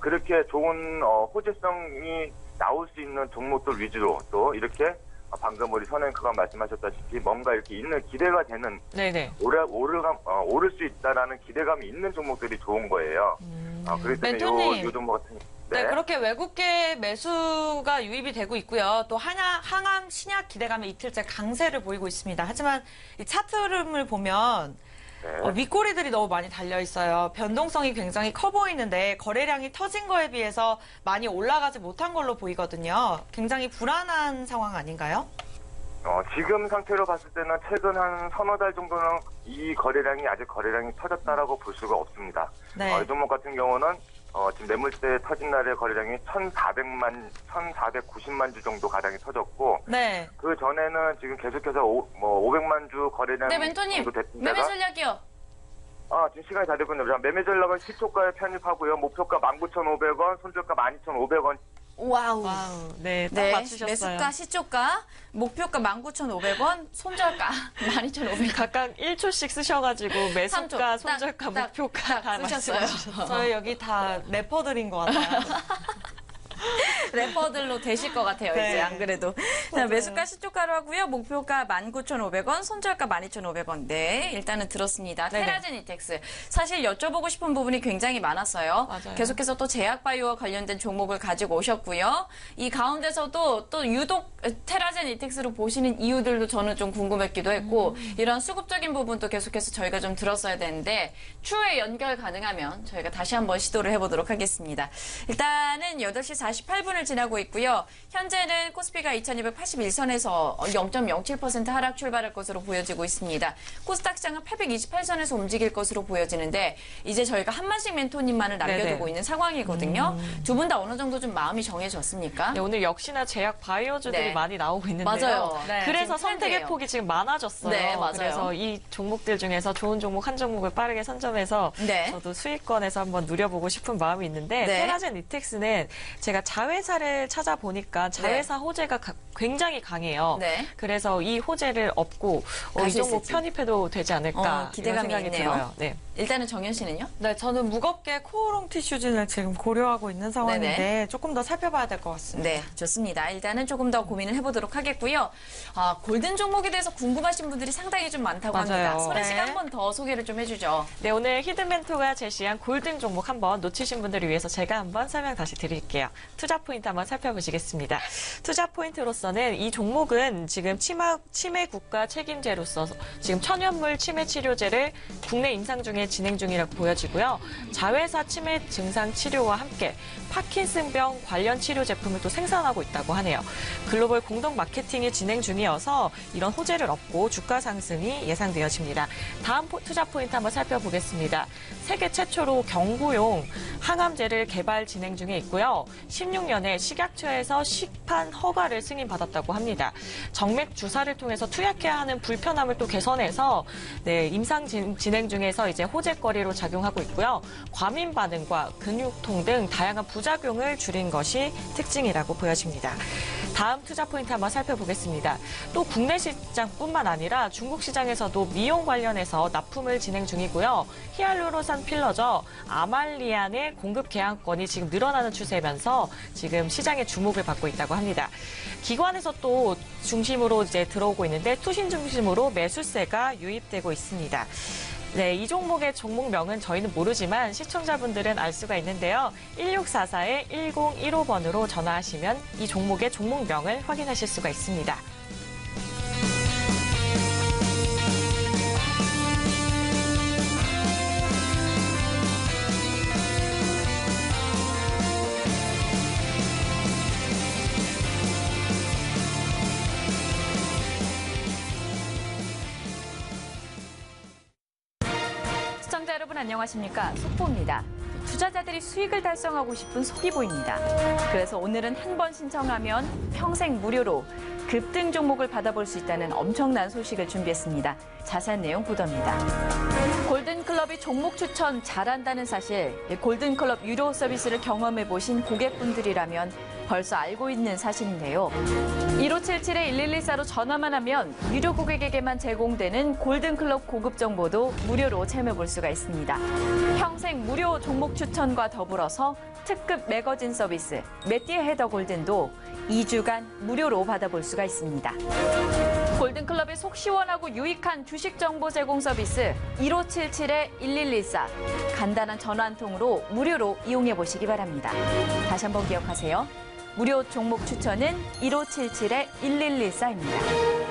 그렇게 좋은 호재성이 나올 수 있는 종목들 위주로 또 이렇게 방금 우리 선앵커가 말씀하셨다시피 뭔가 이렇게 있는 기대가 되는 네네. 오를 수 있다라는 기대감이 있는 종목들이 좋은 거예요. 그렇기 때문에 멘토님. 요 종목 같은 네, 그렇게 외국계 매수가 유입이 되고 있고요. 또 항암 신약 기대감이 이틀째 강세를 보이고 있습니다. 하지만 이 차트 흐름을 보면 네. 윗꼬리들이 너무 많이 달려 있어요. 변동성이 굉장히 커 보이는데 거래량이 터진 거에 비해서 많이 올라가지 못한 걸로 보이거든요. 굉장히 불안한 상황 아닌가요? 지금 상태로 봤을 때는 최근 한 서너 달 정도는 이 거래량이 아직 거래량이 터졌다라고 볼 수가 없습니다. 네. 이 종목 같은 경우는 지금 매물대 터진 날의 거래량이 1,490만 주 정도 가량이 터졌고 네. 그 전에는 지금 계속해서 500만 주 거래량 네, 멘토님. 정도 됐던 매매 데가 전략이요. 지금 시간이 다 됐군요. 매매 전략은 시초가에 편입하고요. 목표가 19,500원, 손절가 12,500원 와우. 와우, 네, 딱 네, 맞추셨어요. 매수가, 시초가, 목표가 19,500원, 손절가 12,500원. 각각 1초씩 쓰셔가지고 매수가, 삼 초. 손절가, 딱, 목표가 다 쓰셨어요. 말씀해주셨어요. 저희 여기 다 래퍼들인 것 같아요. 래퍼들로 되실 것 같아요, 네. 이제 안 그래도. 자, 매수가 시초가로 하고요. 목표가 19,500원, 손절가 12,500원. 네, 일단은 들었습니다. 네네. 테라젠 이텍스. 사실 여쭤보고 싶은 부분이 굉장히 많았어요. 맞아요. 계속해서 또 제약바이오와 관련된 종목을 가지고 오셨고요. 이 가운데서도 또 유독 테라젠 이텍스로 보시는 이유들도 저는 좀 궁금했기도 했고, 이런 수급적인 부분도 계속해서 저희가 좀 들었어야 되는데, 추후에 연결 가능하면 저희가 다시 한번 시도를 해보도록 하겠습니다. 일단은 8시 48분을 지나고 있고요. 현재는 코스피가 2281선에서 0.07% 하락 출발할 것으로 보여지고 있습니다. 코스닥 시장은 828선에서 움직일 것으로 보여지는데 이제 저희가 한만식 멘토님만을 남겨두고 네네. 있는 상황이거든요. 두 분 다 어느 정도 좀 마음이 정해졌습니까? 네, 오늘 역시나 제약 바이오주들이 네. 많이 나오고 있는데요. 맞아요. 네. 그래서 지금 선택의 트렌드예요. 폭이 지금 많아졌어요. 네, 맞아요. 그래서 이 종목들 중에서 좋은 종목 한 종목을 빠르게 선점해서 네. 저도 수익권에서 한번 누려보고 싶은 마음이 있는데 네. 테라젠 이텍스는 제가 자회사를 찾아보니까 자회사 호재가 굉장히 강해요. 네. 그래서 이 호재를 업고 이 갈수 종목 있을지. 편입해도 되지 않을까 기대감이 이런 생각이 있네요. 들어요. 네. 일단은 정현 씨는요? 네, 저는 무겁게 코오롱 티슈진을 지금 고려하고 있는 상황인데 네네. 조금 더 살펴봐야 될 것 같습니다. 네, 좋습니다. 일단은 조금 더 고민을 해보도록 하겠고요. 골든 종목에 대해서 궁금하신 분들이 상당히 좀 많다고 맞아요. 합니다. 소래 씨가 네. 한 번 더 소개를 좀 해주죠. 네, 오늘 히든멘토가 제시한 골든 종목 한번 놓치신 분들을 위해서 제가 한번 설명 다시 드릴게요. 투자 포인트 한번 살펴보시겠습니다. 투자 포인트로서는 이 종목은 지금 치매 국가 책임제로서 지금 천연물 치매 치료제를 국내 임상 중에 진행 중이라고 보여지고요. 자회사 치매 증상 치료와 함께 파킨슨병 관련 치료 제품을 또 생산하고 있다고 하네요. 글로벌 공동 마케팅이 진행 중이어서 이런 호재를 얻고 주가 상승이 예상되어집니다. 다음 투자 포인트 한번 살펴보겠습니다. 세계 최초로 경구용 항암제를 개발 진행 중에 있고요. 16년에 식약처에서 시판 허가를 승인받았다고 합니다. 정맥 주사를 통해서 투약해야 하는 불편함을 또 개선해서 임상 진행 중에서 이제 호재거리로 작용하고 있고요. 과민 반응과 근육통 등 다양한 부작용을 줄인 것이 특징이라고 보여집니다. 다음 투자 포인트 한번 살펴보겠습니다. 또 국내 시장뿐만 아니라 중국 시장에서도 미용 관련해서 납품을 진행 중이고요. 히알루로산 필러죠. 아말리안의 공급 계약건이 지금 늘어나는 추세면서 지금 시장의 주목을 받고 있다고 합니다. 기관에서 또 중심으로 이제 들어오고 있는데 투신 중심으로 매수세가 유입되고 있습니다. 네, 이 종목의 종목명은 저희는 모르지만 시청자분들은 알 수가 있는데요. 1644-1015번으로 전화하시면 이 종목의 종목명을 확인하실 수가 있습니다. 시청자 여러분 안녕하십니까? 속보입니다. 투자자들이 수익을 달성하고 싶은 속이 보입니다. 그래서 오늘은 한 번 신청하면 평생 무료로 급등 종목을 받아볼 수 있다는 엄청난 소식을 준비했습니다. 자세한 내용 보도입니다. 골든클럽이 종목 추천 잘한다는 사실, 골든클럽 유료 서비스를 경험해 보신 고객분들이라면 벌써 알고 있는 사실인데요. 1577-1114로 전화만 하면 유료 고객에게만 제공되는 골든클럽 고급 정보도 무료로 체험해 볼 수가 있습니다. 평생 무료 종목 추천과 더불어서 특급 매거진 서비스 매띠의 헤더 골든도 2주간 무료로 받아볼 수가 있습니다. 골든클럽의 속 시원하고 유익한 주식 정보 제공 서비스 1577-1114 간단한 전화 한 통으로 무료로 이용해 보시기 바랍니다. 다시 한번 기억하세요. 무료 종목 추천은 1577-1114입니다.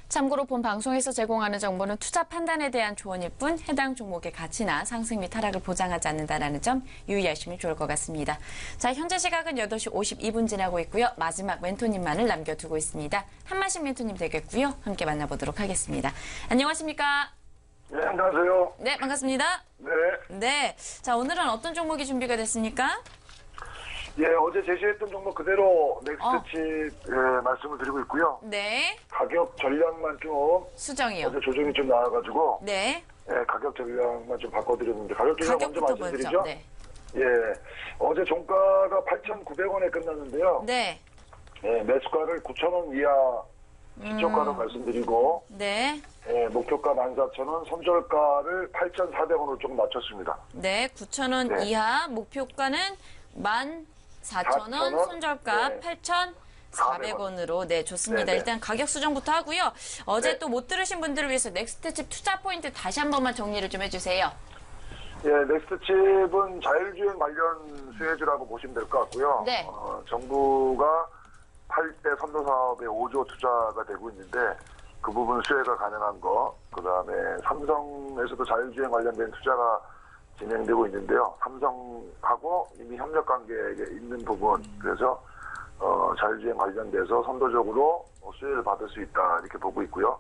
참고로 본 방송에서 제공하는 정보는 투자 판단에 대한 조언일 뿐 해당 종목의 가치나 상승 및 하락을 보장하지 않는다는 점 유의하시면 좋을 것 같습니다. 자, 현재 시각은 8시 52분 지나고 있고요. 마지막 멘토님만을 남겨두고 있습니다. 한만식 멘토님 되겠고요. 함께 만나보도록 하겠습니다. 안녕하십니까? 네, 안녕하세요. 네, 반갑습니다. 네. 네. 자, 오늘은 어떤 종목이 준비가 됐습니까? 예, 어제 제시했던 종목 그대로 넥스트칩 말씀을 드리고 있고요. 네. 가격 전략만 좀 수정이요. 어제 조정이 좀 나와가지고 네. 가격 전략만 좀 바꿔드렸는데 가격 전략 먼저 가격부터 말씀드리죠. 네. 예, 어제 종가가 8,900원에 끝났는데요. 네. 예, 매수가를 9,000원 이하 시초가로 말씀드리고, 네. 예, 목표가 14,000원, 손절가를 8,400원으로 조금 낮췄습니다. 네. 9,000원 네. 이하 목표가는 14,000원, 손절가 네. 8,400원으로 네, 좋습니다. 네네. 일단 가격 수정부터 하고요. 어제 네. 또 못 들으신 분들을 위해서 넥스트칩 투자 포인트 다시 한 번만 정리를 좀 해주세요. 예, 넥스트칩은 자율주행 관련 수혜주라고 보시면 될 것 같고요. 네. 정부가 8대 선도 사업에 5조 투자가 되고 있는데 그 부분 수혜가 가능한 거, 그 다음에 삼성에서도 자율주행 관련된 투자가 진행되고 있는데요. 삼성하고 이미 협력 관계에 있는 부분, 그래서 자율주행 관련돼서 선도적으로 수혜를 받을 수 있다 이렇게 보고 있고요.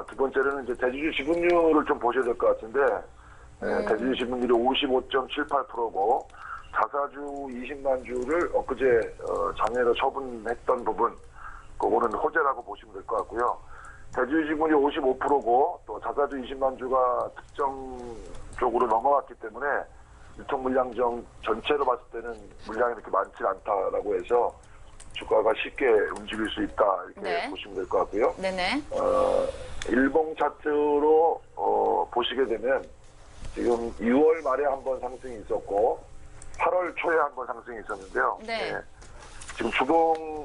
두 번째로는 이제 대주주 지분율을 좀 보셔야 될 것 같은데 대주주 지분율이 55.78%고 자사주 20만 주를 엊그제 장외로 처분했던 부분, 그거는 호재라고 보시면 될 것 같고요. 대주주 지분이 55%고 또 자사주 20만 주가 특정 쪽으로 넘어갔기 때문에 유통 물량 전체로 봤을 때는 물량이 이렇게 많지 않다라고 해서 주가가 쉽게 움직일 수 있다 이렇게 네. 보시면 될 것 같고요. 네네. 일봉 차트로 보시게 되면 지금 6월 말에 한번 상승이 있었고 8월 초에 한번 상승이 있었는데요. 네. 지금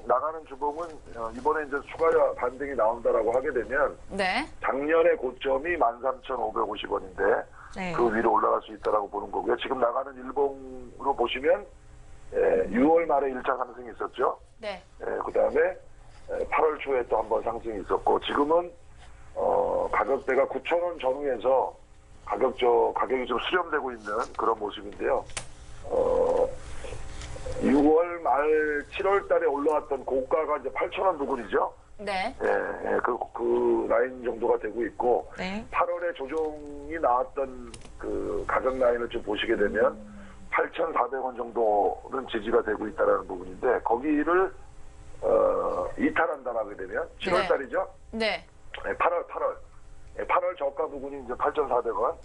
나가는 주봉은 이번에 이제 추가 반등이 나온다라고 하게 되면 네. 작년의 고점이 13,550원인데 네. 그 위로 올라갈 수 있다라고 보는 거고요. 지금 나가는 일봉으로 보시면 6월 말에 1차 상승이 있었죠. 네. 그 다음에 8월 초에 또 한번 상승이 있었고 지금은 가격대가 9,000원 전후에서 가격이 좀 수렴되고 있는 그런 모습인데요. 6월 말 7월 달에 올라왔던 고가가 이제 8,000원 부근이죠. 네. 그 라인 정도가 되고 있고 네. 8월에 조정이 나왔던 그 가격 라인을 좀 보시게 되면 8,400원 정도는 지지가 되고 있다는 부분인데 거기를 이탈한다고 하게 되면 7월 달이죠. 네. 8월 저가 부분이 이제 8,400원.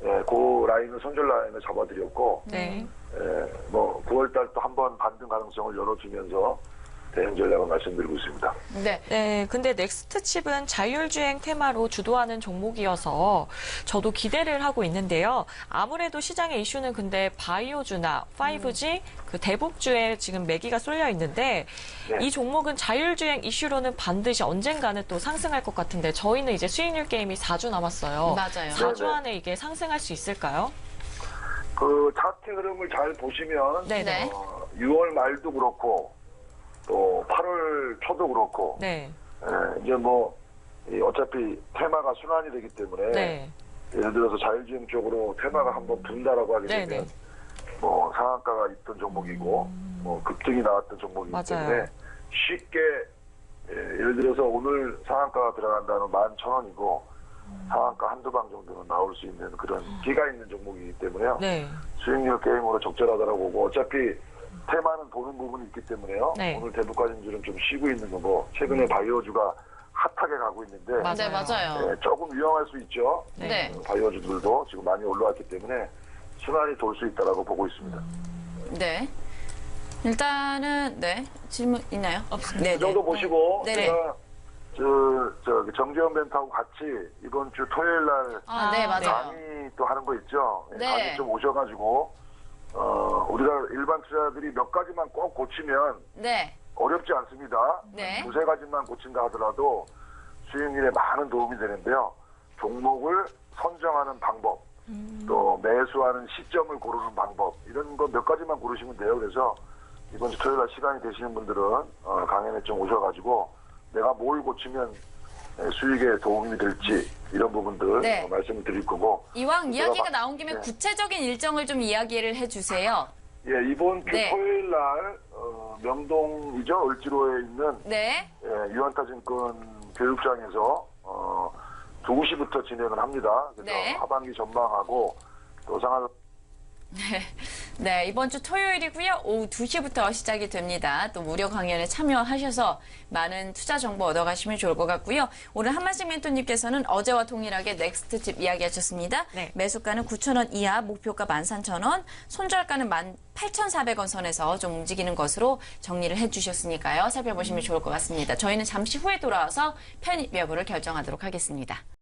그 라인을 손절 라인을 잡아드렸고, 네. 9월 달 또 한번 반등 가능성을 열어주면서 대응 전략을 말씀드리고 있습니다. 네. 네, 근데 넥스트칩은 자율주행 테마로 주도하는 종목이어서 저도 기대를 하고 있는데요. 아무래도 시장의 이슈는 근데 바이오주나 5G, 그 대북주에 지금 매기가 쏠려 있는데 네. 이 종목은 자율주행 이슈로는 반드시 언젠가는 또 상승할 것 같은데 저희는 이제 수익률 게임이 4주 남았어요. 맞아요. 4주 네네. 안에 이게 상승할 수 있을까요? 그 차트 흐름을 잘 보시면, 네네. 6월 말도 그렇고, 또 8월 초도 그렇고, 네. 이제 어차피 테마가 순환이 되기 때문에, 네. 예를 들어서 자율주행 쪽으로 테마가 한번 분다라고 하게 되면, 네네. 상한가가 있던 종목이고, 급등이 나왔던 종목이기 맞아요. 때문에 쉽게, 예를 들어서 오늘 상한가가 들어간다면 11,000원이고, 상한가 한두 방 정도는 나올 수 있는 그런 기가 있는 종목이기 때문에요. 네. 수익률 게임으로 적절하다라고 보고, 어차피 테마는 보는 부분이 있기 때문에요. 네. 오늘 대북 가진주는 좀 쉬고 있는 거고, 최근에 바이오주가 핫하게 가고 있는데, 맞아요. 네, 맞아요. 조금 위험할 수 있죠. 네. 바이오주들도 지금 많이 올라왔기 때문에 순환이 돌 수 있다라고 보고 있습니다. 네. 일단은 네. 질문 있나요? 없습니다. 그 정도 보시고 네네. 제가 정재현 멘트하고 같이 이번 주 토요일 날 네, 맞아요. 강의 또 하는 거 있죠. 네. 강의 좀 오셔가지고 우리가 일반 투자자들이 몇 가지만 꼭 고치면 네. 어렵지 않습니다. 네. 두세 가지만 고친다 하더라도 수익률에 많은 도움이 되는데요. 종목을 선정하는 방법, 또 매수하는 시점을 고르는 방법, 이런 거 몇 가지만 고르시면 돼요. 그래서 이번 주 토요일 날 시간이 되시는 분들은 강연에 좀 오셔가지고 내가 뭘 고치면 수익에 도움이 될지 이런 부분들 네. 말씀을 드릴 거고. 이왕 이야기가 제가 나온 김에 네. 구체적인 일정을 좀 이야기를 해주세요. 예, 이번 주 네. 토요일 날 명동이죠. 을지로에 있는 네. 유한타증권 교육장에서 2시부터 진행을 합니다. 그래서 네. 하반기 전망하고 또 상하 네. 네, 이번 주 토요일이고요. 오후 2시부터 시작이 됩니다. 또 무료 강연에 참여하셔서 많은 투자 정보 얻어가시면 좋을 것 같고요. 오늘 한만식 멘토님께서는 어제와 동일하게 넥스트칩 이야기하셨습니다. 네. 매수가는 9,000원 이하, 목표가 13,000원, 손절가는 18,400원 선에서 좀 움직이는 것으로 정리를 해주셨으니까요. 살펴보시면 좋을 것 같습니다. 저희는 잠시 후에 돌아와서 편입 여부를 결정하도록 하겠습니다.